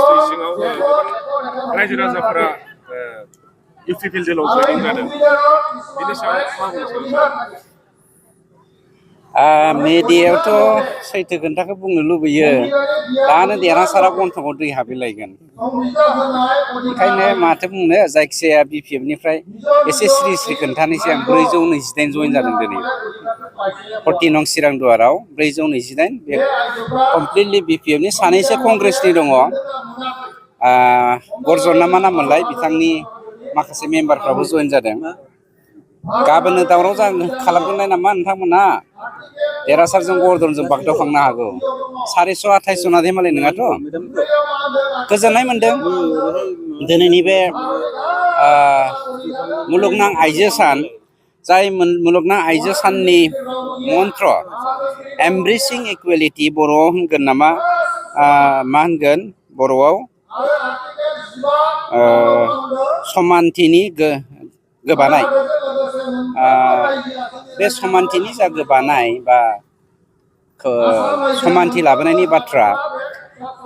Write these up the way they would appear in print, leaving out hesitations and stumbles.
समष्टि सिङाव गोबां रायजो राजाफोरा UPPL देलाव जयेनिं जादों बिनि सायाव मा बुंनो सानो? मेडियायावथ' सैथो खोन्थाखौ बुंनो लुबैयो दानो देरहासारा गन्थङाव दै हाबहैलायगोन ओंखायनो माथो बुंनो जायखिजाया BPF-निफ्राय एसे स्रि स्रि खोन्थानोसै आं 428 जइन जादों दिनै 40 नं चिरां दुवाराव 428 बे कमप्लिटलि BPF-नि सानैसो कंग्रेसनि दङ गरजन ना मा नाममोनलाय बिथांनि माखासे मेम्बारफ्राबो जइन जादों गाबोननो दावराव खालामगोनलाय नामा नोंथांमोना देरहासारजों गरदनजों बागदावखांनो हागौ 428 जना धेमालि नङाथ' गोजोननाय मोन्दों दिनैनि बे मुलुगनां आइजो सान जाय मुलुगनां आइजो साननि मन्त्र एमब्रेसिं इकुवेलिटि बर'आव होनगोन नामा मा होनगोन बर'आव समानथिनि गोबानाय बे समानथिनि जा गोबानाय बा समानथि लाबोनायनि बाथ्रा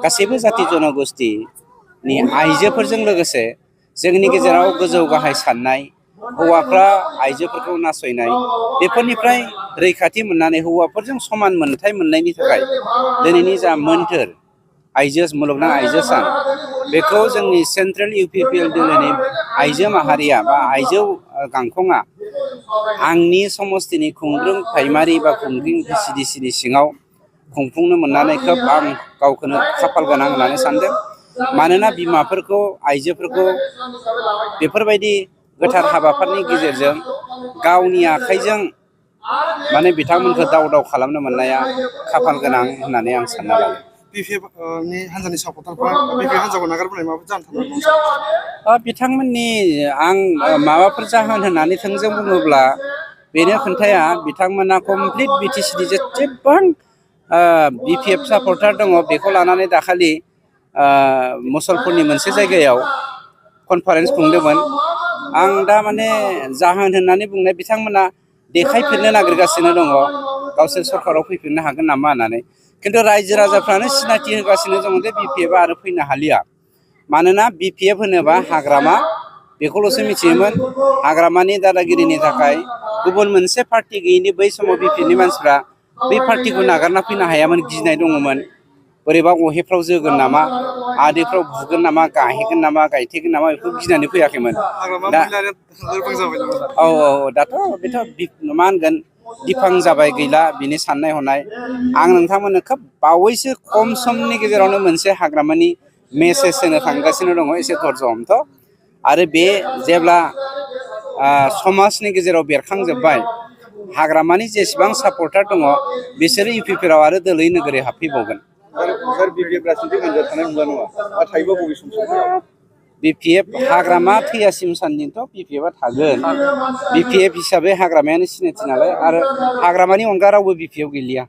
गासैबो जाति जनगोष्ठिनि आइजोफोरजों लोगोसे जोंनि गेजेराव गोजौ गाहाय साननाय हौवाफ्रा आइजोफोरखौ नासयनाय बेफोरनिफ्राय रैखाथि मोननानै हौवाफोरजों समान मोनथाय मोननायनि थाखाय दिनैनि जा मोन्थोर मुलुगनां आइजो सान बेखौ जोंनि सेन्ट्रेल UPPL दिल्लीनि आइजो माहारिया बा आइजो गांखंआ आंनि समष्टिनि खुंग्रों प्राइमारि बा खुंग्रिं VCDC-नि सिङाव खुंफुंनो मोननानै खोब आं गावखौनो खाफाल गोनां होननानै सानदों मानोना बिमाफोरखौ आइजोफोरखौ बेफोरबायदि गोथार हाबाफारिनि गेजेरजों गावनि आखाइजों माने बिथांमोनखौ दाव खालामनो मोननाया खाफाल गोनां होननानै आं सानना लायो BPF-नि हान्जानि सापर्टारफ्रा BPF हान्जाखौ नागारबोनाय माबाफोर जाहोन थानो बिथांमोननि आं माबाफोर जाहोन होननानै थोंजों बुङोब्ला बेनो खोन्थाया बिथांमोना कमप्लिट BTC-नि जेसेबां BPF सापर्टार दङ बेखौ लानानै दाखालि मुसलपुरनि मोनसे जायगायाव कनफारेन्स खुंदोंमोन आं दा माने जाहोन होननानै बुंनाय बिथांमोना देखायफिननो नागिरगासिनो दङ गावसोर सरकाराव फैफिननो हागोन नामा होननानै खिन्थु रायजो राजाफ्रानो सिनायथि होगासिनो दङ जे BPF-आ आरो फैनो हालिया मानोना BPF होनोबा हाग्रामा बेखौल'सो मिथियोमोन हाग्रामानि दादागिरिनि थाखाय गुबुन मोनसे पार्टि गैयिनि बै समाव BPF-नि मानसिफ्रा बै पार्टिखौ नागारना फैनो हायामोन गिनाय दङमोन बोरैबा अहेफ्राव जोगोन नामा आदैफ्राव बुगोन नामा गाहेगोन नामा गायथेगोन नामा बेखौ गिनानै फैयाखैमोन दा औ दाथ' बेथ' मा होनगोन दिफां जाबाय गैला बिनि साननाय हनाय आं नोंथांमोननो खोब बावैसो खम समनि गेजेरावनो मोनसे हाग्रामानि मेसेज होनो थांगासिनो दङ एसे धर्ज हमथ' आरो बे जेब्ला समाजनि गेजेराव बेरखांजोब्बाय हाग्रामानि जेसेबां सापर्टार दङ बिसोरो UPPL-आव आरो दोलै नोगोरै हाबफैबावगोन BPF हाग्रामा थैयासिम सानदिथ' BPF-आ थागोन BPF हिसाबै हाग्रामायानो सिनायथि नालाय आरो हाग्रामानि अनगा रावबो BPF गैलिया